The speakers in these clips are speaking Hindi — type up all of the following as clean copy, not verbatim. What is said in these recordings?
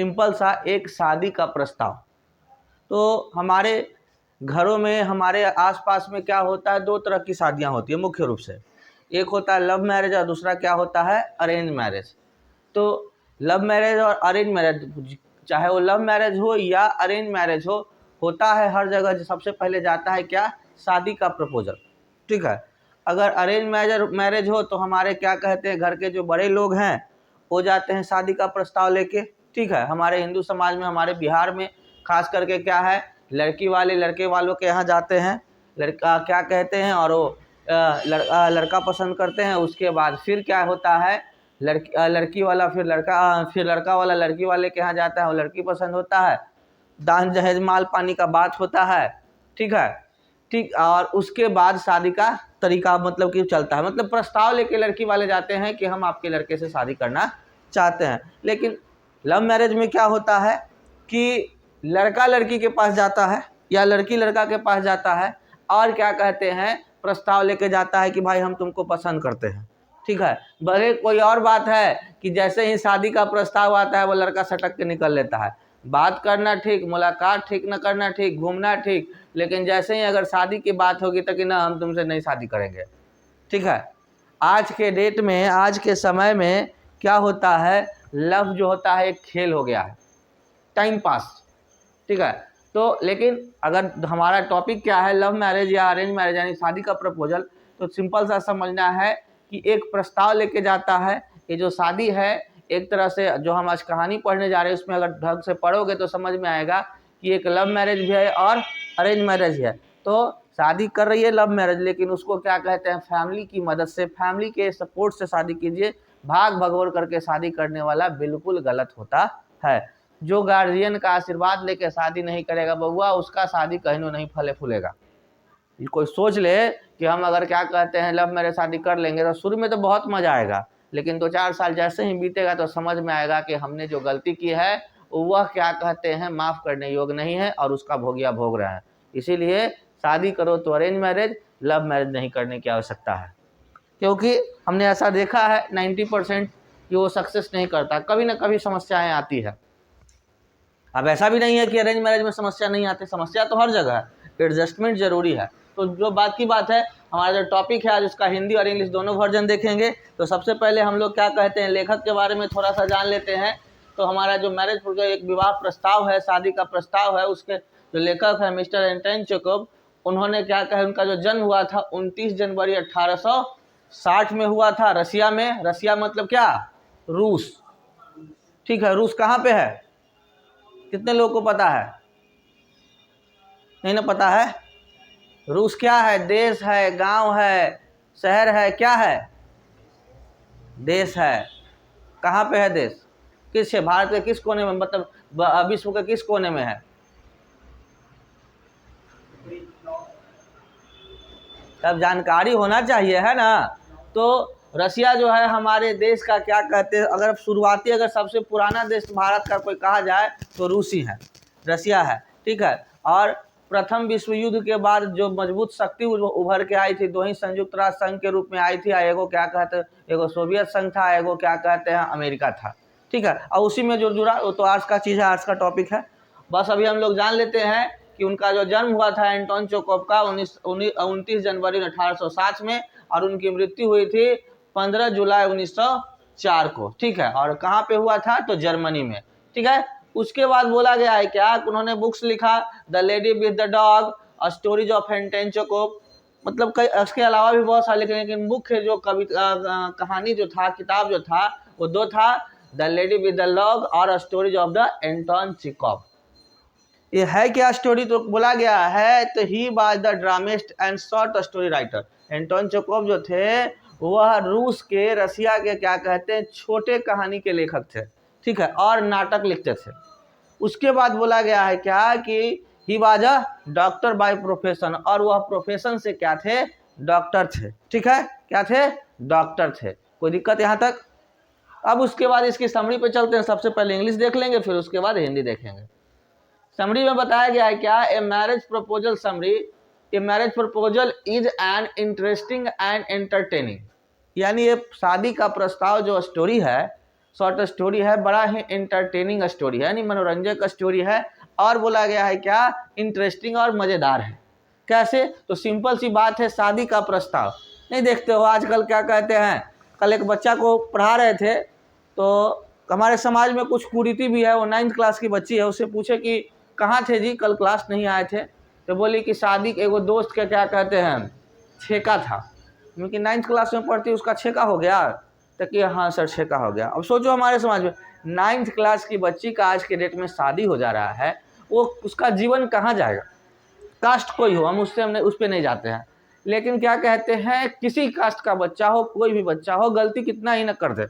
सिंपल सा एक शादी का प्रस्ताव। तो हमारे घरों में, हमारे आसपास में क्या होता है, दो तरह की शादियां होती है मुख्य रूप से। एक होता है लव मैरिज और दूसरा क्या होता है, अरेंज मैरिज। तो लव मैरिज और अरेंज मैरिज, चाहे वो लव मैरिज हो या अरेंज मैरिज हो, होता है हर जगह सबसे पहले जाता है क्या, शादी का प्रपोजल। ठीक है। अगर अरेंज मैरिज हो तो हमारे क्या कहते हैं, घर के जो बड़े लोग हैं वो जाते हैं शादी का प्रस्ताव लेके। ठीक है। हमारे हिंदू समाज में, हमारे बिहार में खास करके क्या है, लड़की वाले लड़के वालों के यहाँ जाते हैं, लड़का क्या कहते हैं, और वो लड़का पसंद करते हैं। उसके बाद फिर क्या होता है, लड़की वाला फिर लड़का वाला लड़की वाले के यहाँ जाता है, वो लड़की पसंद होता है, दान दहेज माल पानी का बात होता है। ठीक है। ठीक। और उसके बाद शादी का तरीका मतलब कि चलता है, मतलब प्रस्ताव लेके लड़की वाले जाते हैं कि हम आपके लड़के से शादी करना चाहते हैं। लेकिन लव मैरिज में क्या होता है कि लड़का लड़की के पास जाता है या लड़की लड़का के पास जाता है और क्या कहते हैं, प्रस्ताव लेके जाता है कि भाई हम तुमको पसंद करते हैं। ठीक है। भले कोई और बात है कि जैसे ही शादी का प्रस्ताव आता है वो लड़का सटक के निकल लेता है। बात करना ठीक, मुलाकात ठीक, न करना ठीक, घूमना ठीक, लेकिन जैसे ही अगर शादी की बात होगी तो कि ना हम तुमसे नहीं शादी करेंगे। ठीक है। आज के डेट में, आज के समय में क्या होता है, लव जो होता है एक खेल हो गया है, टाइम पास। ठीक है। तो लेकिन अगर हमारा टॉपिक क्या है, लव मैरिज या अरेंज मैरिज यानी शादी का प्रपोजल, तो सिंपल सा समझना है कि एक प्रस्ताव लेके जाता है। ये जो शादी है, एक तरह से जो हम आज कहानी पढ़ने जा रहे हैं उसमें अगर ढंग से पढ़ोगे तो समझ में आएगा कि एक लव मैरिज भी है और अरेंज मैरिज है। तो शादी कर रही है लव मैरिज, लेकिन उसको क्या कहते हैं, फैमिली की मदद से, फैमिली के सपोर्ट से शादी कीजिए। भाग भगोड़ करके शादी करने वाला बिल्कुल गलत होता है। जो गार्जियन का आशीर्वाद लेके शादी नहीं करेगा बउआ, उसका शादी कहीं नहीं फले फूलेगा। कोई सोच ले कि हम अगर क्या कहते हैं लव मैरिज शादी कर लेंगे तो शुरू में तो बहुत मजा आएगा, लेकिन 2-4 साल जैसे ही बीतेगा तो समझ में आएगा कि हमने जो गलती की है वह क्या कहते हैं माफ करने योग्य नहीं है और उसका भोगिया भोग रहे हैं। इसीलिए शादी करो तो अरेंज मैरिज, लव मैरिज नहीं करने की आवश्यकता है, क्योंकि हमने ऐसा देखा है 90% कि वो सक्सेस नहीं करता, कभी ना कभी समस्याएं आती है। अब ऐसा भी नहीं है कि अरेंज मैरिज में समस्या नहीं आती, समस्या तो हर जगह है, एडजस्टमेंट जरूरी है। तो जो बात की बात है, हमारा जो टॉपिक है आज उसका हिंदी और इंग्लिश दोनों वर्जन देखेंगे। तो सबसे पहले हम लोग क्या कहते हैं, लेखक के बारे में थोड़ा सा जान लेते हैं। तो हमारा जो मैरिज जो एक विवाह प्रस्ताव है, शादी का प्रस्ताव है, उसके जो लेखक है मिस्टर एंटन चेखोव, उन्होंने क्या कहा, उनका जो जन्म हुआ था 29 जनवरी 1860 में हुआ था, रसिया में। रसिया मतलब क्या, रूस। ठीक है। रूस कहाँ पे है, कितने लोगों को पता है, नहीं ना पता है। रूस क्या है, देश है, गांव है, शहर है, क्या है, देश है। कहाँ पे है देश, किस है, भारत के किस कोने में, मतलब विश्व के किस कोने में है। तब जानकारी होना चाहिए, है ना। तो रसिया जो है हमारे देश का क्या कहते हैं, अगर शुरुआती अगर सबसे पुराना देश भारत का कोई कहा जाए तो रूसी है, रसिया है। ठीक है। और प्रथम विश्व युद्ध के बाद जो मजबूत शक्ति उभर के आई थी, दो ही संयुक्त राष्ट्र संघ के रूप में आई थी। एगो क्या कहते हैं, एगो सोवियत संघ था, एगो क्या कहते हैं अमेरिका था। ठीक है। और उसी में जो जुड़ा वो तो आज का चीज़ है, आज का टॉपिक है। बस अभी हम लोग जान लेते हैं कि उनका जो जन्म हुआ था एंटोन चेखोव का 29 जनवरी 1860 में, और उनकी मृत्यु हुई थी 15 जुलाई 1904 को। ठीक है। और कहाँ पे हुआ था, तो जर्मनी में। ठीक है। उसके बाद बोला गया है क्या, उन्होंने बुक्स लिखा, the lady with the dog, stories of Anton Chekhov, मतलब कई इसके अलावा भी बहुत सारे, लेकिन मुख्य जो कहानी जो था, किताब जो था, वो दो था, the lady with the dog और stories of the Anton Chekhov. ये है क्या स्टोरी, तो बोला गया है तो he was the dramatist and short story writer. Anton Chekhov जो थे वह रूस के, रसिया के क्या कहते हैं, छोटे कहानी के लेखक थे। ठीक है। और नाटक लिखते थे। उसके बाद बोला गया है क्या कि he was a doctor by profession, और वह प्रोफेशन से क्या थे, डॉक्टर थे। ठीक है। क्या थे, डॉक्टर थे। कोई दिक्कत यहाँ तक। अब उसके बाद इसकी समरी पे चलते हैं। सबसे पहले इंग्लिश देख लेंगे, फिर उसके बाद हिंदी देखेंगे। समरी में बताया गया है क्या, a marriage proposal summary, a marriage proposal is an interesting and entertaining, यानी ये शादी का प्रस्ताव जो स्टोरी है शॉर्ट स्टोरी है, बड़ा ही एंटरटेनिंग स्टोरी है, यानी मनोरंजक स्टोरी है, और बोला गया है क्या, इंटरेस्टिंग और मज़ेदार है। कैसे? तो सिंपल सी बात है, शादी का प्रस्ताव। नहीं देखते हो आजकल क्या कहते हैं, कल एक बच्चा को पढ़ा रहे थे तो हमारे समाज में कुछ कुरीति भी है, वो 9th क्लास की बच्ची है, उससे पूछे कि कहाँ थे जी, कल क्लास नहीं आए थे, तो बोली कि शादी के एगो दोस्त के क्या कहते हैं छेका था, क्योंकि 9th क्लास में पढ़ती उसका छेका हो गया, तो कि हाँ सर छेका हो गया। अब सोचो हमारे समाज में 9th क्लास की बच्ची का आज के डेट में शादी हो जा रहा है, वो उसका जीवन कहाँ जाएगा। कास्ट कोई हो, हम उस पर नहीं जाते हैं, लेकिन क्या कहते हैं, किसी कास्ट का बच्चा हो, कोई भी बच्चा हो, गलती कितना ही न कर दे,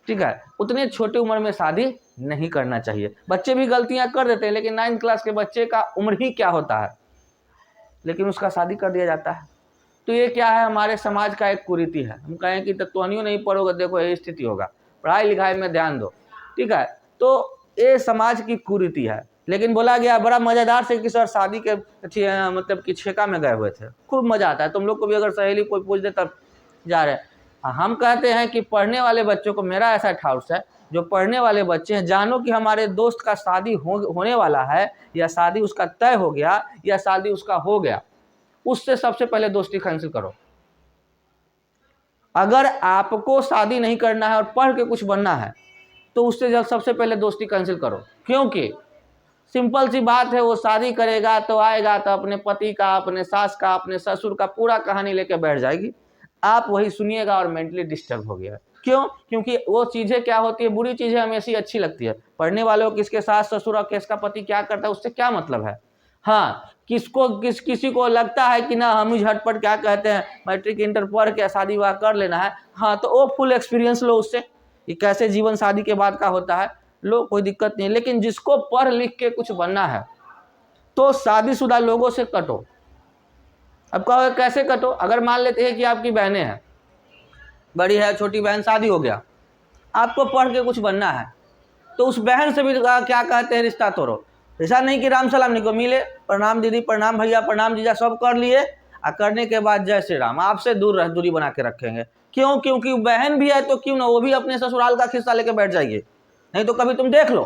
ठीक है, उतने छोटे उम्र में शादी नहीं करना चाहिए। बच्चे भी गलतियां कर देते हैं, लेकिन 9th क्लास के बच्चे का उम्र ही क्या होता है, लेकिन उसका शादी कर दिया जाता है। तो ये क्या है, हमारे समाज का एक कुरीति है। हम कहें कि तत्वानियों नहीं पढ़ोगे, देखो यही स्थिति होगा, पढ़ाई लिखाई में ध्यान दो, ठीक है। तो ये समाज की कुरीति है। लेकिन बोला गया बड़ा मज़ेदार से कि सर शादी के मतलब कि छेका में गए हुए थे, खूब मज़ा आता है। तुम लोग को भी अगर सहेली कोई पूछ दे तब जा रहे हैं। हम कहते हैं कि पढ़ने वाले बच्चों को, मेरा ऐसा ठाउस है, जो पढ़ने वाले बच्चे हैं, जानो कि हमारे दोस्त का शादी होने वाला है, या शादी उसका तय हो गया, या शादी उसका हो गया, उससे सबसे पहले दोस्ती कैंसिल करो। अगर आपको शादी नहीं करना है और पढ़ के कुछ बनना है, तो उससे सबसे पहले दोस्ती कैंसिल करो। क्योंकि सिंपल सी बात है, वो शादी करेगा तो आएगा तो अपने पति का, अपने सास का, अपने ससुर का पूरा कहानी लेके बैठ जाएगी, आप वही सुनिएगा और मेंटली डिस्टर्ब हो गया। क्यों? क्योंकि वो चीज़ें क्या होती है, बुरी चीज़ें हमेशा अच्छी लगती है। पढ़ने वालों को किसके सास ससुर और किसका पति क्या करता है उससे क्या मतलब है। हाँ, किसी को लगता है कि ना हम ही झटपट क्या कहते हैं मैट्रिक इंटर पढ़ के शादी विवाह कर लेना है, हाँ तो वो फुल एक्सपीरियंस लो उससे कि कैसे जीवन शादी के बाद का होता है, लो कोई दिक्कत नहीं। लेकिन जिसको पढ़ लिख के कुछ बनना है तो शादीशुदा लोगों से कटो। अब कहो कैसे कटो, अगर मान लेते हैं कि आपकी बहनें हैं, बड़ी है छोटी बहन, शादी हो गया, आपको पढ़ के कुछ बनना है, तो उस बहन से भी क्या कहते हैं रिश्ता तोड़ो। ऐसा नहीं कि राम सलाम नहीं को मिले, प्रणाम दीदी, प्रणाम भैया, प्रणाम जीजा, सब कर लिए, और करने के बाद जय श्री राम, आपसे दूरी बना के रखेंगे। क्यों? क्योंकि बहन भी है तो क्यों ना वो भी अपने ससुराल का खिस्सा लेके बैठ जाएगी। नहीं तो कभी तुम देख लो,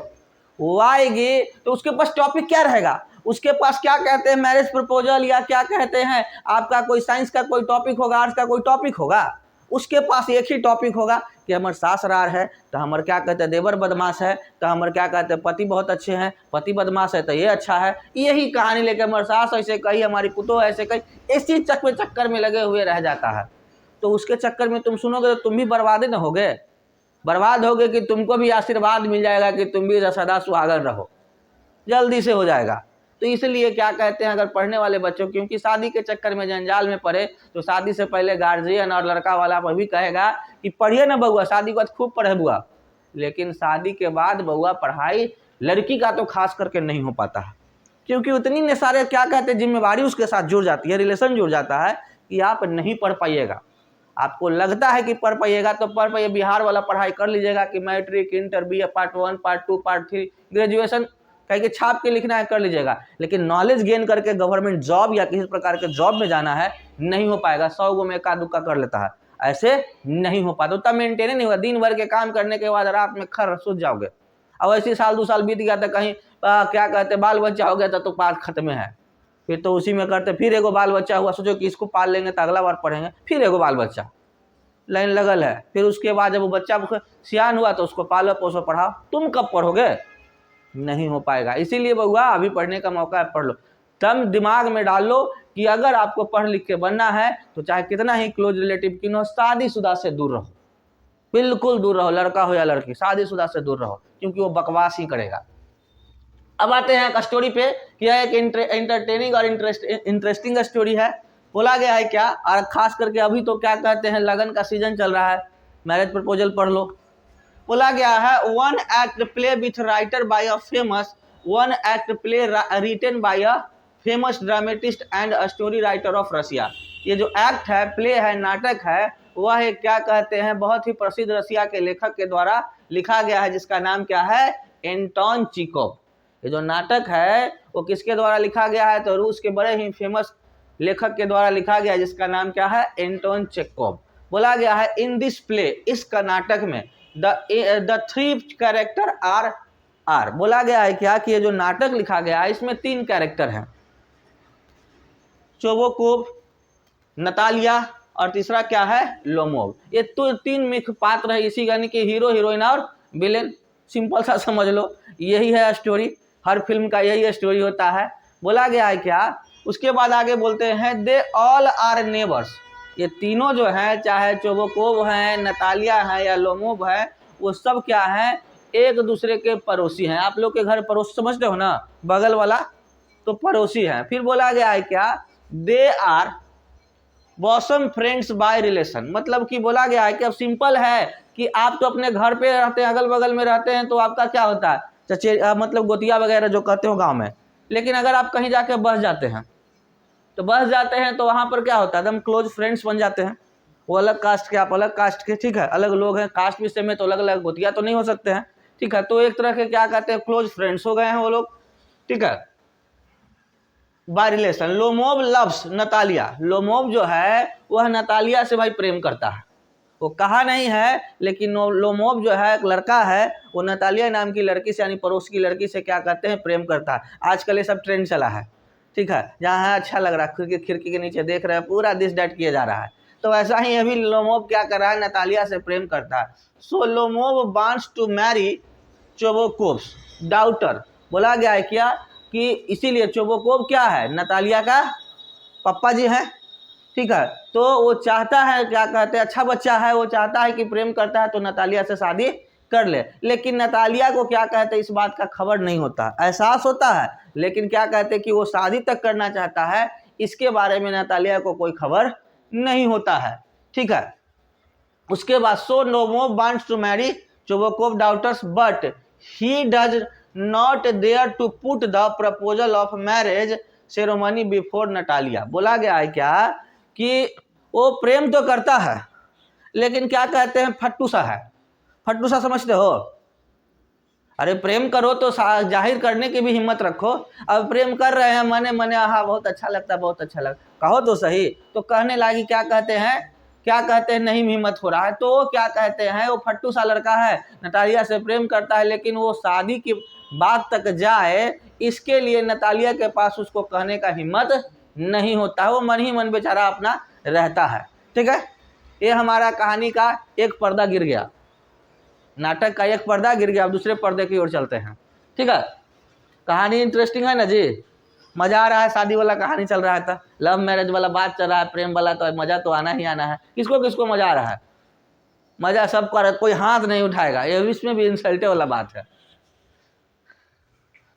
वो आएगी तो उसके पास टॉपिक क्या रहेगा, उसके पास क्या कहते हैं मैरिज प्रपोजल, या क्या कहते हैं आपका कोई साइंस का कोई टॉपिक होगा, आर्ट्स का कोई टॉपिक होगा, उसके पास एक ही टॉपिक होगा कि हमारे सासरार है तो हमारे क्या कहते हैं देवर बदमाश है, तो हमारे क्या कहते हैं पति बहुत अच्छे हैं, पति बदमाश है तो ये अच्छा है, यही कहानी लेकर हमारे सास ऐसे कही, हमारी पुतोह ऐसे कही, इसी चक्कर में लगे हुए रह जाता है। तो उसके चक्कर में तुम सुनोगे तो तुम भी बर्बाद न होगे, बर्बाद होगे कि तुमको भी आशीर्वाद मिल जाएगा कि तुम भी सदा सुहागन रहो, जल्दी से हो जाएगा। तो इसलिए क्या कहते हैं, अगर पढ़ने वाले बच्चों, क्योंकि शादी के चक्कर में जंजाल में पड़े तो शादी से पहले गार्जियन और लड़का वाला पर भी कहेगा कि पढ़िए ना बउआ, शादी के बाद खूब पढ़े बुआ, लेकिन शादी के बाद बउआ पढ़ाई लड़की का तो खास करके नहीं हो पाता है, क्योंकि उतनी सारे क्या कहते हैं जिम्मेवारी उसके साथ जुड़ जाती है, रिलेशन जुड़ जाता है कि आप नहीं पढ़ पाइएगा। आपको लगता है कि पढ़ पाइएगा तो पढ़ पाइए, बिहार वाला पढ़ाई कर लीजिएगा कि matric inter BA part 1 part 2 part 3 graduation कहीं के छाप के लिखना है कर लीजिएगा, लेकिन नॉलेज गेन करके गवर्नमेंट जॉब या किसी प्रकार के जॉब में जाना है, नहीं हो पाएगा। 100 गो में एका दुक्का कर लेता है, ऐसे नहीं हो पाता, तब मेंटेन नहीं होगा। दिन भर के काम करने के बाद रात में खर सूझ जाओगे, अब ऐसे साल 2 साल बीत गया तो कहीं क्या कहते बाल बच्चा हो गया तो पाठ खत्म है, फिर तो उसी में करते, फिर एगो बाल बच्चा हुआ, सोचो कि इसको पाल लेंगे तो अगला बार पढ़ेंगे, फिर एगो बाल बच्चा लाइन लगल है, फिर उसके बाद जब वो बच्चा सियान हुआ तो उसको पालो पोसो पढ़ाओ, तुम कब पढ़ोगे, नहीं हो पाएगा। इसीलिए बउआ अभी पढ़ने का मौका है, पढ़ लो। तब दिमाग में डाल लो कि अगर आपको पढ़ लिख के बनना है तो चाहे कितना ही क्लोज रिलेटिव क्यों हो, शादीशुदा से दूर रहो, बिल्कुल दूर रहो, लड़का हो या लड़की, शादीशुदा से दूर रहो, क्योंकि वो बकवास ही करेगा। अब आते हैं एक स्टोरी पे कि यह एक एंटरटेनिंग और इंटरेस्टिंग स्टोरी है। बोला गया है क्या, और खास करके अभी तो क्या कहते हैं लगन का सीजन चल रहा है, मैरिज प्रपोजल पढ़ लो। बोला गया है one act play with writer by a famous, one act play written by a famous dramatist and story writer of Russia. ये जो एक्ट है, प्ले है, नाटक है, वह एक क्या कहते हैं बहुत ही प्रसिद्ध रसिया के लेखक के द्वारा लिखा गया है, जिसका नाम क्या है, एंटोन चेखोव। ये जो नाटक है वो किसके द्वारा लिखा गया है, तो रूस के बड़े ही फेमस लेखक के द्वारा लिखा गया है, जिसका नाम क्या है, एंटोन चेखोव। बोला गया है इन दिस प्ले, इस नाटक में द थ्री कैरेक्टर आर बोला गया है क्या कि ये जो नाटक लिखा गया है इसमें 3 कैरेक्टर हैं, चोबोकोव, नतालिया और तीसरा क्या है, लोमोव। ये तो 3 मुख्य पात्र है इसी, यानी कि हीरो, हीरोइन और विलेन। सिंपल सा समझ लो, यही है स्टोरी, हर फिल्म का यही स्टोरी होता है। बोला गया है क्या, उसके बाद आगे बोलते हैं दे ऑल आर नेबर्स। ये तीनों जो हैं, चाहे चोबोकोव हैं, नतालिया है या लोमोव है, वो सब क्या हैं, एक दूसरे के पड़ोसी हैं। आप लोग के घर पड़ोसी समझते हो ना, बगल वाला, तो पड़ोसी हैं। फिर बोला गया है क्या, they are bosom friends by relation. मतलब कि बोला गया है कि अब सिंपल है कि आप तो अपने घर पे रहते हैं, अगल बगल में रहते हैं, तो आपका क्या होता है, चचे मतलब गोतिया वगैरह जो कहते हो गांव में। लेकिन अगर आप कहीं जाके बस जाते हैं, तो वहां पर क्या होता है, एकदम क्लोज फ्रेंड्स बन जाते हैं। वो अलग कास्ट के, आप अलग कास्ट के, ठीक है, अलग लोग हैं, कास्ट भी सेम है, तो अलग अलग गोतिया तो नहीं हो सकते हैं, ठीक है। तो एक तरह के क्या कहते हैं, क्लोज फ्रेंड्स हो गए हैं वो लोग, ठीक है, by relation. Lomov loves Natalia. Lomov जो है वह नतालिया से भाई प्रेम करता है। वो कहा नहीं है, लेकिन लोमोव जो है एक लड़का है, वो नतालिया नाम की लड़की से, यानी पड़ोस की लड़की से क्या कहते हैं, प्रेम करता है। आजकल ये सब ट्रेंड चला है, ठीक है, जहाँ है अच्छा लग रहा है, खिड़की के नीचे देख रहे हैं, पूरा दिस डैट किया जा रहा है। तो ऐसा ही अभी लोमोव क्या कर रहा है, नतालिया से प्रेम करता है। So Lomov wants to marry Chubukov's daughter. बोला गया है क्या कि इसीलिए चोबोकोव क्या है, नतालिया का पापा जी हैं, ठीक है। तो वो चाहता है, क्या कहते हैं, अच्छा बच्चा है, वो चाहता है कि प्रेम करता है तो नतालिया से शादी कर ले। लेकिन नतालिया को क्या कहते हैं, इस बात का खबर नहीं होता, एहसास होता है, लेकिन क्या कहते हैं कि वो शादी तक करना चाहता है, इसके बारे में नतालिया को कोई खबर नहीं होता है, ठीक है। उसके बाद so Lomov wants to marry Chubukov daughters but he does not dare to put the proposal of marriage ceremony before Natalia. बोला गया है क्या कि वो प्रेम तो करता है, लेकिन क्या कहते हैं, फट्टूसा है। फट्टूसा समझते हो, अरे प्रेम करो तो जाहिर करने की भी हिम्मत रखो। अब प्रेम कर रहे हैं मने मने, हाँ बहुत अच्छा लगता है, बहुत अच्छा लगता, कहो तो सही, तो कहने लगी क्या कहते हैं, नहीं हिम्मत हो रहा है। तो क्या कहते हैं, वो फट्टू सा लड़का है, नतालिया से प्रेम करता है, लेकिन वो शादी की बात तक जाए इसके लिए नतालिया के पास उसको कहने का हिम्मत नहीं होता है, वो मन ही मन बेचारा अपना रहता है, ठीक है। ये हमारा कहानी का एक पर्दा गिर गया, नाटक का एक पर्दा गिर गया। अब दूसरे पर्दे की ओर चलते हैं, ठीक है। कहानी इंटरेस्टिंग है ना जी, मजा आ रहा है, शादी वाला कहानी चल रहा है, था लव मैरिज वाला बात चल रहा है, प्रेम वाला, तो मजा तो आना ही आना है। किसको किसको मजा आ रहा है, मजा सबको आ रहा है, कोई हाथ नहीं उठाएगा, ये इसमें भी इंसल्टे वाला बात है।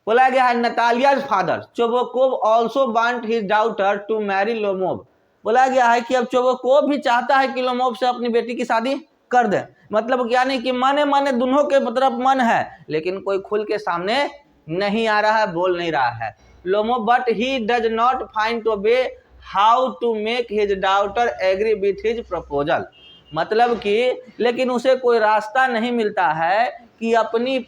बोला गया है Natalia's father Chubukov also want his daughter to marry Lomov. बोला गया है कि अब चोबोकोव भी चाहता है कि लोमोव से अपनी बेटी की शादी कर दे। मतलब क्या नहीं कि माने माने दोनों के तरफ मन है, लेकिन कोई खुल के सामने नहीं आ रहा है, बोल नहीं रहा है। Lomov but he does not find to way how to make his daughter agree with his proposal. मतलब कि लेकिन उसे कोई रास्ता नहीं मिलता है कि अपनी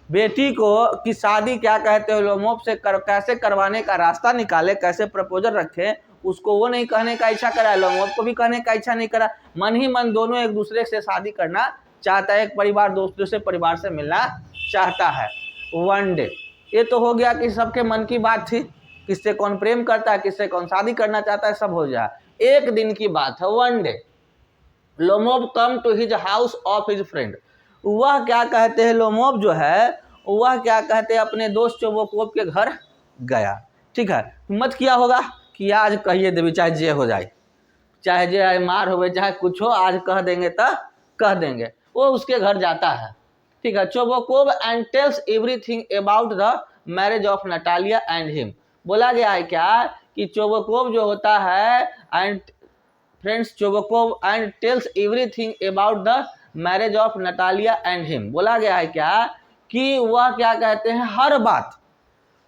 बेटी को की शादी क्या कहते हैं लोमोव से कैसे करवाने का रास्ता निकाले, कैसे प्रपोजल रखे। उसको वो नहीं कहने का इच्छा करा, लोमोव को भी कहने का इच्छा नहीं करा, मन ही मन दोनों एक दूसरे से शादी करना चाहता है, एक परिवार दूसरे परिवार से मिलना चाहता है। वन डे, ये तो हो गया कि सबके मन की बात थी, किससे कौन प्रेम करता है, किससे कौन शादी करना चाहता है, सब हो जाए। एक दिन की बात है, one day Lomov come to his house of his friend. वह क्या कहते हैं, लोमोव जो है वह क्या कहते हैं अपने दोस्त चोबोकोव के घर गया, ठीक है। हिम्मत किया होगा कि आज कहिए देवी, चाहे जे हो जाए, चाहे जे मार हो, चाहे कुछ हो, आज कह देंगे तो कह देंगे। वो उसके घर जाता है, ठीक है। Chubukov and tells everything about the marriage of Natalia and him. बोला गया है क्या कि चोबोकोव जो होता है and friends Chubukov and tells everything about the marriage of Natalia and him. बोला गया है क्या कि वह क्या कहते हैं, हर बात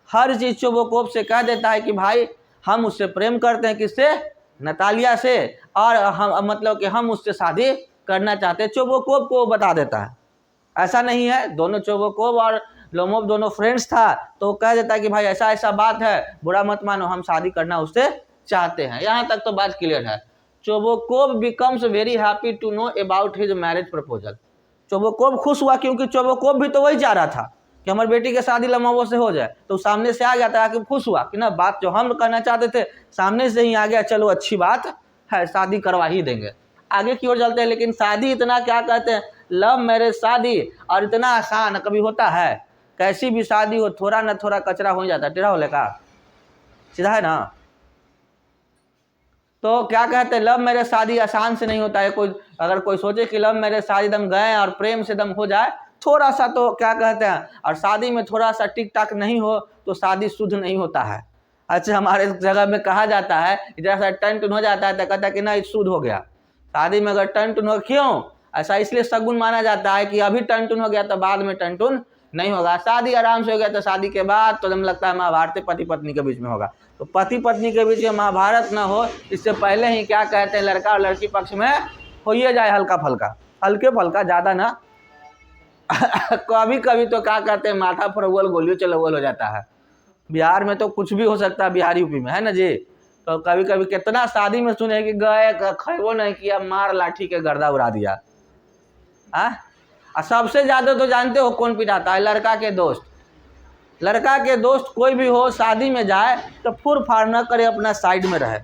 हर चीज चोबोकोव से कह देता है कि भाई हम उससे प्रेम करते हैं, किससे, नतालिया से, और हम मतलब कि हम उससे शादी करना चाहते हैं। चोबोकोव को बता देता है, ऐसा नहीं है, दोनों चोबोकोव और लोमोव दोनों फ्रेंड्स था, तो कह देता है कि भाई ऐसा ऐसा बात है, बुरा मत मानो, हम शादी करना उससे चाहते हैं। यहाँ तक तो बात क्लियर है। Chubukov becomes very happy to know about his marriage proposal. Chubukov खुश हुआ क्योंकि चोबोकोव भी तो वही चाह रहा था कि हमारी बेटी की शादी लमोवो से हो जाए। तो सामने से आ गया था कि खुश हुआ कि ना बात जो हम करना चाहते थे सामने से ही आ गया, चलो अच्छी बात है, शादी करवा ही देंगे। आगे की ओर चलते हैं। लेकिन शादी इतना क्या कहते हैं, लव मैरिज शादी, और इतना आसान कभी होता है? कैसी भी शादी हो थोड़ा न थोड़ा कचरा हो जाता है। टेढ़ा हो लेगा, सीधा है ना। तो क्या कहते हैं, लव मैरिज शादी आसान से नहीं होता है। कोई अगर कोई सोचे कि लव मैरिज शादी दम गए और प्रेम से दम हो जाए, थोड़ा सा तो क्या कहते हैं, और शादी में थोड़ा सा टिक टाक नहीं हो तो शादी शुद्ध नहीं होता है। अच्छा, हमारे जगह में कहा जाता है जरा सा टन टन हो जाता है तो कहता है कि ना शुद्ध हो गया। शादी में अगर टन टन हो, क्यों ऐसा? इसलिए शगुन माना जाता है कि अभी टन टन हो गया तो बाद में टन टन नहीं होगा। शादी आराम से हो गया तो शादी के बाद तो लगता है महाभारत पति पत्नी के बीच में होगा। तो पति पत्नी के बीच में महाभारत ना हो इससे पहले ही क्या कहते हैं, लड़का और लड़की पक्ष में हो ही जाए हल्का फल्का, हल्के फल्का, ज़्यादा ना। कभी कभी तो क्या कहते हैं, माथा पर उगल गोलियों चलो उगल हो जाता है। बिहार में तो कुछ भी हो सकता है, बिहार यूपी में, है ना जी। तो कभी कभी कितना शादी में सुने कि गए खैबो नहीं किया, मार लाठी के गर्दा उड़ा दिया। और सबसे ज्यादा तो जानते हो कौन पिटाता है? लड़का के दोस्त। लड़का के दोस्त कोई भी हो शादी में जाए तो फुर फाड़ न करे, अपना साइड में रहे।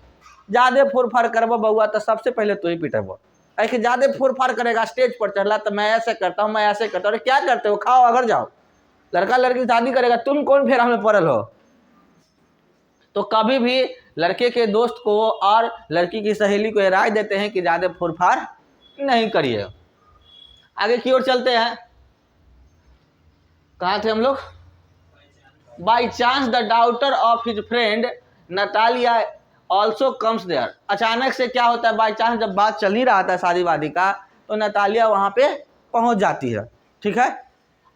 ज्यादा फुर फाड़ करबो बउआ तो सबसे पहले तो ही पिटेबो। ऐसे ज्यादा फुर फाड़ करेगा, स्टेज पर चढ़ला तो मैं ऐसे करता हूँ, मैं ऐसे करता हूँ। अरे क्या करते हो, खाओ अगर जाओ। लड़का लड़की शादी करेगा, तुम कौन फेरा में पड़ल हो? तो कभी भी लड़के के दोस्त को और लड़की की सहेली को राय देते हैं कि ज्यादा फुरफार नहीं करिए। आगे की ओर चलते हैं। कहाँ थे हम लोग? By chance the daughter of his friend Natalia also comes there. अचानक से क्या होता है, बाई चांस जब बात चल ही रहा था शादी वादी का, तो नतालिया वहां पे पहुंच जाती है। ठीक है,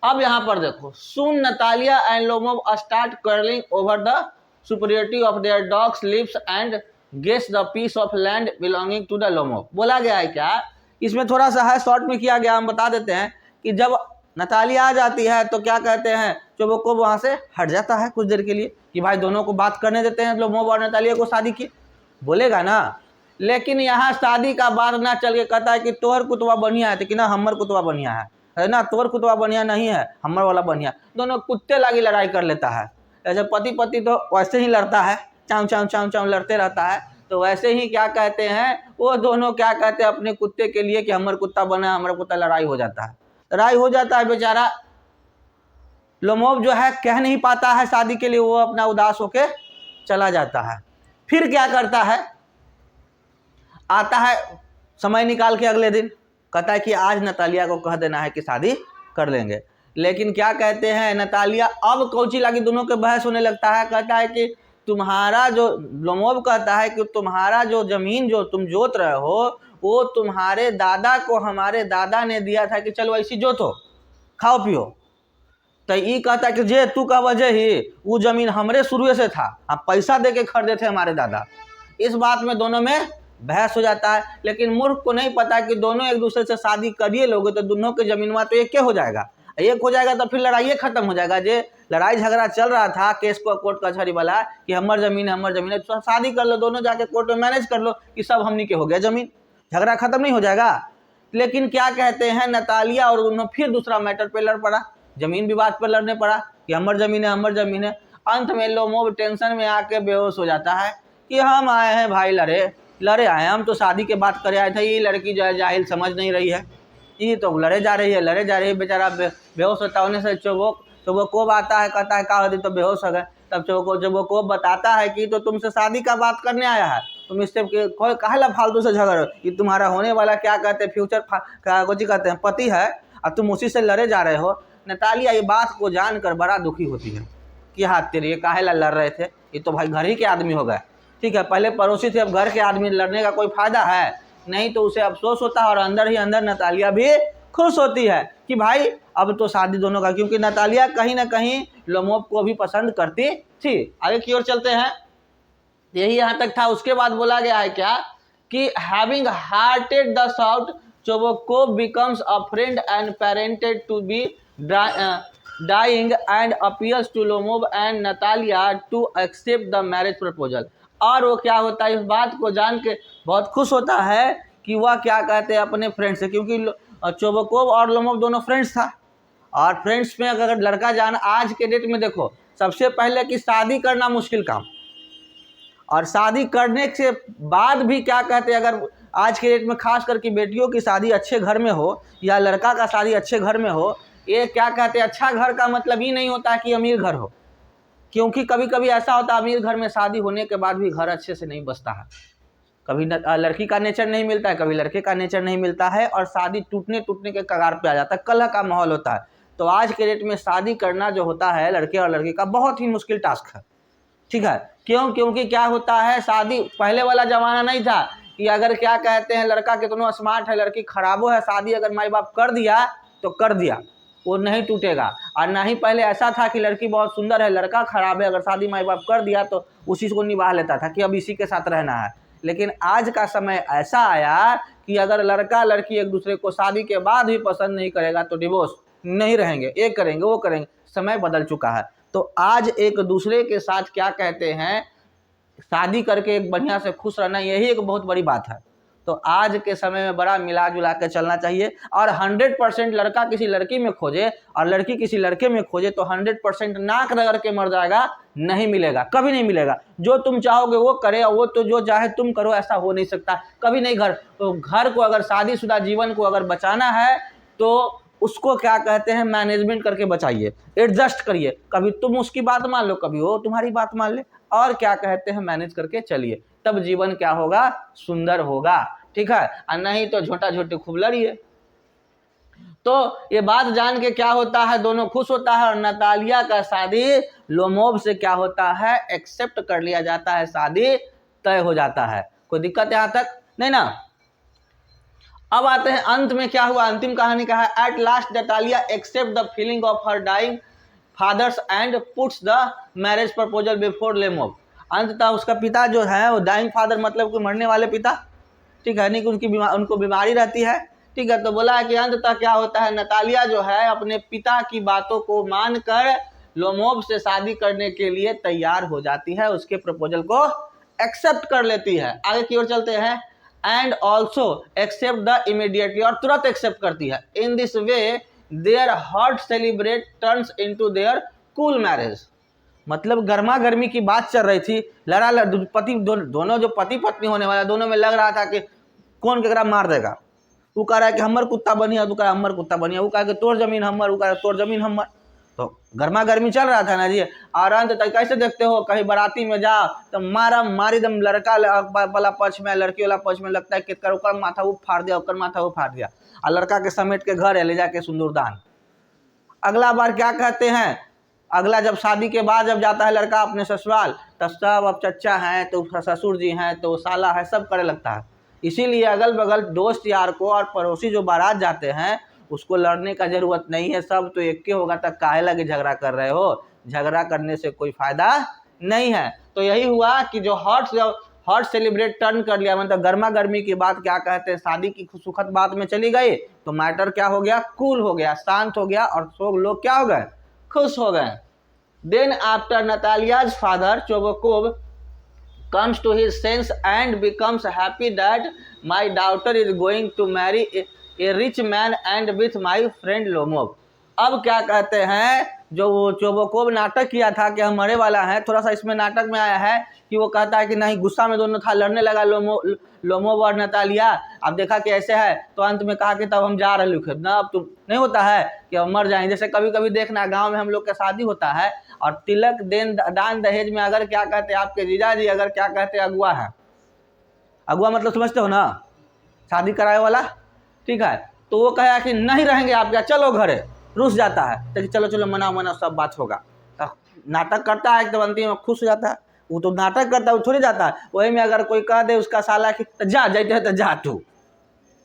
अब यहां पर देखो, soon Natalia and Lomov start quarrelling over the superiority of their dogs lips and guess the piece of land belonging to the Lomov. बोला गया है क्या, इसमें थोड़ा सा है, शॉर्ट में किया गया, हम बता देते हैं कि जब नतालिया आ जाती है तो क्या कहते हैं, चोबोकोव वहां से हट जाता है कुछ देर के लिए कि भाई दोनों को बात करने देते हैं, लोमोव और नतालिया को शादी की, बोलेगा ना। लेकिन यहाँ शादी का बात ना चल के कहता है कि तोहर कुतवा बढ़िया है, तो कि ना हमर कुतवा बढ़िया है ना, तोहर कुतवा बढ़िया नहीं है, हमर वाला बढ़िया। दोनों कुत्ते लागी लड़ाई कर लेता है। ऐसे पति पति तो वैसे ही लड़ता है, चाव चाव चाव चाव लड़ते रहता है। तो वैसे ही क्या कहते हैं, वो दोनों क्या कहते हैं अपने कुत्ते के लिए कि हमर कुत्ता बना, हमारा कुत्ता, लड़ाई हो जाता है। लड़ाई हो जाता है, बेचारा लोमोव जो है कह नहीं पाता है शादी के लिए, वो अपना उदास होके चला जाता है। फिर क्या करता है, आता है समय निकाल के अगले दिन, कहता है कि आज नतालिया को कह देना है कि शादी कर लेंगे। लेकिन क्या कहते हैं, नतालिया अब कौची लागी, दोनों के बहस होने लगता है। कहता है कि तुम्हारा जो, लोमोव कहता है कि तुम्हारा जो जमीन जो तुम जोत रहे हो वो तुम्हारे दादा को हमारे दादा ने दिया था कि चलो ऐसी जोतो, खाओ पियो। तो ये कहता है कि जे तू का वजह ही वो जमीन हमरे शुरू से था, आप पैसा दे के खरीदे थे हमारे दादा। इस बात में दोनों में बहस हो जाता है। लेकिन मूर्ख को नहीं पता कि दोनों एक दूसरे से शादी करिए लोगे तो दोनों के जमीन में तो एक के हो जाएगा, एक हो जाएगा तो फिर लड़ाई खत्म हो जाएगा। जे लड़ाई झगड़ा चल रहा था केस को कोर्ट कचहरी वाला कि हमर जमीन है, तो शादी कर लो, दोनों जाके कोर्ट में मैनेज कर लो कि सब हमनी के हो गया, जमीन झगड़ा खत्म नहीं हो जाएगा। लेकिन क्या कहते हैं, नतालिया और दोनों फिर दूसरा मैटर पे लड़ पड़ा, जमीन विवाद पर लड़ने पड़ा कि हमर जमीन है, हमर जमीन है। अंत में लोमोव टेंशन में आके बेहोश हो जाता है कि हम आए हैं भाई लड़े आए हैं, हम तो शादी के बात करे आए थे, ये लड़की जो है जाहिल समझ नहीं रही है, ये तो लड़े जा रही है। बेचारा बेहोश होता होने से चोबोकोव आता है, कहता है का होती, तो बेहोश हो गए। तब चोबोकोव बताता है कि तो तुमसे शादी का बात करने आया है, तुम इससे काहे फालतू से झगड़, ये तुम्हारा होने वाला क्या कहते हैं फ्यूचर कुछ कहते हैं पति है और तुम उसी से लड़े जा रहे हो। नतालिया ये बात को जानकर बड़ा दुखी होती है कि हाँ तेरे काहे ला लड़ रहे थे, ये तो भाई घर ही के आदमी हो गए। ठीक है, पहले पड़ोसी थे, अब घर के आदमी, लड़ने का कोई फायदा है नहीं। तो उसे अफसोस होता है और अंदर ही अंदर नतालिया भी खुश होती है कि भाई अब तो शादी दोनों का, क्योंकि नतालिया कहीं ना कहीं लोमोव को भी पसंद करती थी। आगे की ओर चलते हैं, यही यहाँ तक था। उसके बाद बोला गया है क्या कि having hearted the south Chubukov becomes a friend and pretended to be dying and appears to Lomov and Natalia to accept the marriage proposal. और वो क्या होता है, इस बात को जान के बहुत खुश होता है कि वह क्या कहते हैं अपने फ्रेंड से, क्योंकि और चोबोकोव और लोमोव दोनों फ्रेंड्स था। और फ्रेंड्स में अगर लड़का जाना, आज के डेट में देखो सबसे पहले कि शादी करना मुश्किल काम, और शादी करने के बाद भी क्या कहते हैं, अगर आज के डेट में खास करके बेटियों की शादी अच्छे घर में हो या लड़का का शादी अच्छे घर में हो, ये क्या कहते हैं, अच्छा घर का मतलब ही नहीं होता कि अमीर घर हो, क्योंकि कभी कभी ऐसा होता है अमीर घर में शादी होने के बाद भी घर अच्छे से नहीं बसता है। कभी लड़की का नेचर नहीं मिलता है, कभी लड़के का नेचर नहीं मिलता है, और शादी टूटने के कगार पे आ जाता है, कलह का माहौल होता है। तो आज के डेट में शादी करना जो होता है लड़के और लड़की का बहुत ही मुश्किल टास्क है, ठीक है। क्यों? क्योंकि क्या होता है, शादी पहले वाला जमाना नहीं था कि अगर क्या कहते हैं लड़का कितना स्मार्ट है लड़की खराबो है, शादी अगर माई बाप कर दिया तो कर दिया, वो नहीं टूटेगा। और ना ही पहले ऐसा था कि लड़की बहुत सुंदर है लड़का खराब है, अगर शादी माई बाप कर दिया तो उसी को निभा लेता था कि अब इसी के साथ रहना है। लेकिन आज का समय ऐसा आया कि अगर लड़का लड़की एक दूसरे को शादी के बाद भी पसंद नहीं करेगा तो डिवोर्स नहीं रहेंगे, ये करेंगे वो करेंगे, समय बदल चुका है। तो आज एक दूसरे के साथ क्या कहते हैं शादी करके एक बढ़िया से खुश रहना, यही एक बहुत बड़ी बात है। तो आज के समय में बड़ा मिला जुला के चलना चाहिए, और 100% लड़का किसी लड़की में खोजे और लड़की किसी लड़के में खोजे तो 100% नाक रगड़ के मर जाएगा, नहीं मिलेगा, कभी नहीं मिलेगा। जो तुम चाहोगे वो करे, और वो तो जो चाहे तुम करो, ऐसा हो नहीं सकता कभी नहीं। तो घर को अगर शादीशुदा जीवन को अगर बचाना है तो उसको क्या कहते हैं मैनेजमेंट करके बचाइए, एडजस्ट करिए, कभी तुम उसकी बात मान लो, कभी वो तुम्हारी बात मान ले, और क्या कहते हैं मैनेज करके चलिए, तब जीवन क्या होगा, सुंदर होगा, ठीक है। और नहीं तो झोटा झोटी खूब लड़िए। तो ये बात जान के क्या होता है, दोनों खुश होता है, और नतालिया का शादी लोमोव से क्या होता है, एक्सेप्ट कर लिया जाता है, शादी तय हो जाता है। कोई दिक्कत यहाँ तक नहीं ना। अब आते हैं अंत में क्या हुआ, अंतिम कहानी का है, at last Natalia accept the feeling of her dying fathers and puts the marriage proposal before Lomov. अंततः उसका पिता जो है, वो डाइंग फादर मतलब कि मरने वाले पिता, ठीक है, नहीं कि उनको बीमारी रहती है, ठीक है। तो बोला है कि अंततः क्या होता है, नतालिया जो है अपने पिता की बातों को मानकर लोमोव से शादी करने के लिए तैयार हो जाती है, उसके प्रपोजल को एक्सेप्ट कर लेती है। आगे की ओर चलते हैं, and also accept the immediately, और तुरंत एक्सेप्ट करती है। In this way their hot celebrate turns into their cool marriage. मतलब गर्मा गर्मी की बात चल रही थी, दोनों जो पति पत्नी होने वाला, दोनों में लग रहा था कि कौन केकरा मार देगा। वो कह रहा है कि हमर कुत्ता बनिया, तू कह हमर कुत्ता बनिया, वो कहा कि तोर जमीन हमर, वो कह तोर जमीन हमर। तो गर्मा गर्मी चल रहा था ना जी। और अंत तक कैसे देखते हो, कहीं बाराती में जाओ तो मारा मारी दम, लड़का वाला पक्ष में लड़की वाला पक्ष में लगता है कि ओकर माथा वो फाड़ दिया, ओकर माथा वो फाड़ दिया, और लड़का के समेट के घर ले जाके सिंदूरदान। अगला बार क्या कहते हैं, अगला जब शादी के बाद जब जाता है लड़का अपने ससुराल, तब सब अब चच्चा हैं तो ससुर जी हैं तो साला है, सब करे लगता है। इसीलिए अगल बगल दोस्त यार को और पड़ोसी जो बारात जाते हैं उसको लड़ने का जरूरत नहीं है, सब तो एक के होगा, तक काहे लगे झगड़ा कर रहे हो, झगड़ा करने से कोई फायदा नहीं है। तो यही हुआ कि जो हॉट सेलिब्रेट टर्न कर लिया, मतलब गर्मा गर्मी की बात क्या कहते हैं शादी की सुखद बात में चली गई, तो मैटर क्या हो गया, कूल हो गया, शांत हो गया, और सब लोग क्या हो गए, खुश हो गए। Then after Natalia's father Chubukov comes to his sense and becomes happy that my daughter is going to marry a rich man and with my friend Lomov. अब क्या कहते हैं, जो वो चोबोकोव नाटक किया था कि हम मरे वाला है, थोड़ा सा इसमें नाटक में आया है कि वो कहता है कि नहीं, गुस्सा में दोनों था, लड़ने लगा लोमोव और नतालिया। अब देखा कि ऐसे है तो अंत में कहा कि तब हम जा रहे लिखे ना, अब तुम नहीं होता है कि हम मर जाएंगे। जैसे कभी कभी देखना गांव में हम लोग का शादी होता है और तिलक दान दहेज में अगर क्या कहते हैं आपके जीजा जी अगर क्या कहते हैं अगुआ है, अगुआ मतलब समझते हो ना, शादी कराए वाला, ठीक है। तो वो कहा कि नहीं रहेंगे आप, क्या चलो घरे, रुस जाता है तो चलो चलो मनाओ सब बात होगा। तो नाटक करता है एकदम अंतिम में खुश हो जाता है, वो तो नाटक करता है, वो थोड़ी जाता है। वही में अगर कोई कह दे उसका साला कि जा जाते है तो जा तू,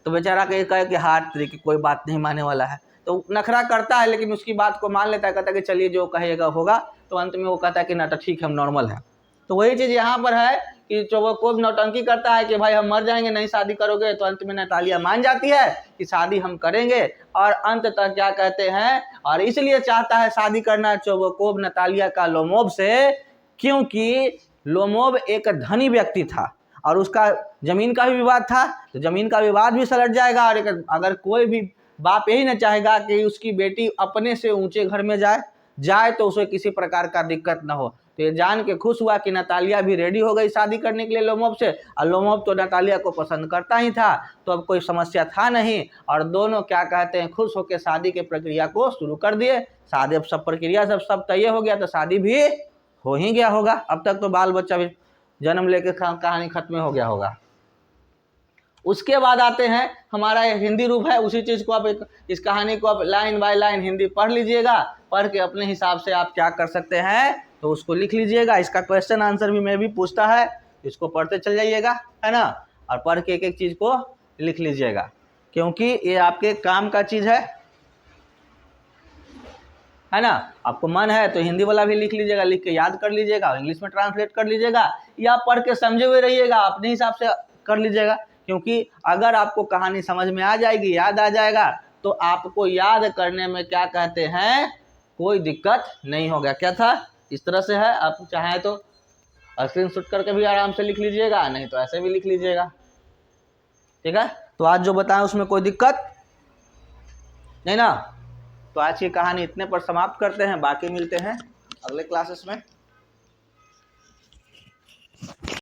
तो बेचारा कहे कि हाथ तरीके कोई बात नहीं मानने वाला है, तो नखरा करता है लेकिन उसकी बात को मान लेता है, कहता है कि चलिए जो कहेगा होगा। तो अंत में वो कहता है कि ना तो ठीक है हम नॉर्मल हैं। तो वही चीज़ यहाँ पर है कि चोबोकोव नौटंकी करता है कि भाई हम मर जाएंगे नहीं शादी करोगे, तो अंत में नतालिया मान जाती है कि शादी हम करेंगे, और अंत तक क्या कहते हैं, और इसलिए चाहता है शादी करना चोबोकोव नतालिया का लोमोव से, क्योंकि लोमोव एक धनी व्यक्ति था और उसका जमीन का भी विवाद था, तो जमीन का विवाद भी सलट जाएगा, और अगर कोई भी बाप यही ना चाहेगा कि उसकी बेटी अपने से ऊंचे घर में जाए तो उसे किसी प्रकार का दिक्कत ना हो। तो ये जान के खुश हुआ कि नतालिया भी रेडी हो गई शादी करने के लिए लोमोव से, और लोमोव तो नतालिया को पसंद करता ही था, तो अब कोई समस्या था नहीं, और दोनों क्या कहते हैं खुश होकर शादी की प्रक्रिया को शुरू कर दिए। शादी अब सब प्रक्रिया सब तय हो गया, तो शादी भी हो ही गया होगा। अब तक तो बाल बच्चा भी जन्म लेके कहानी खत्म हो गया होगा। उसके बाद आते हैं हमारा हिंदी रूप है, उसी चीज़ को आप इस कहानी को आप लाइन बाय लाइन हिंदी पढ़ लीजिएगा, पढ़ के अपने हिसाब से आप क्या कर सकते हैं तो उसको लिख लीजिएगा। इसका क्वेश्चन आंसर भी मैं भी पूछता है, इसको पढ़ते चल जाइएगा, है ना, और पढ़ के एक एक चीज़ को लिख लीजिएगा, क्योंकि ये आपके काम का चीज़ है ना। आपको मन है तो हिंदी वाला भी लिख लीजिएगा, लिख के याद कर लीजिएगा, इंग्लिश में ट्रांसलेट कर लीजिएगा, या पढ़ के समझे हुए रहिएगा, अपने हिसाब से कर लीजिएगा। क्योंकि अगर आपको कहानी समझ में आ जाएगी, याद आ जाएगा, तो आपको याद करने में क्या कहते हैं कोई दिक्कत नहीं होगा। क्या था, इस तरह से है, आप चाहें तो स्क्रीनशॉट करके भी आराम से लिख लीजिएगा, नहीं तो ऐसे भी लिख लीजिएगा, ठीक है। तो आज जो बताएं उसमें कोई दिक्कत नहीं ना। तो आज की कहानी इतने पर समाप्त करते हैं, बाकी मिलते हैं अगले क्लासेस में।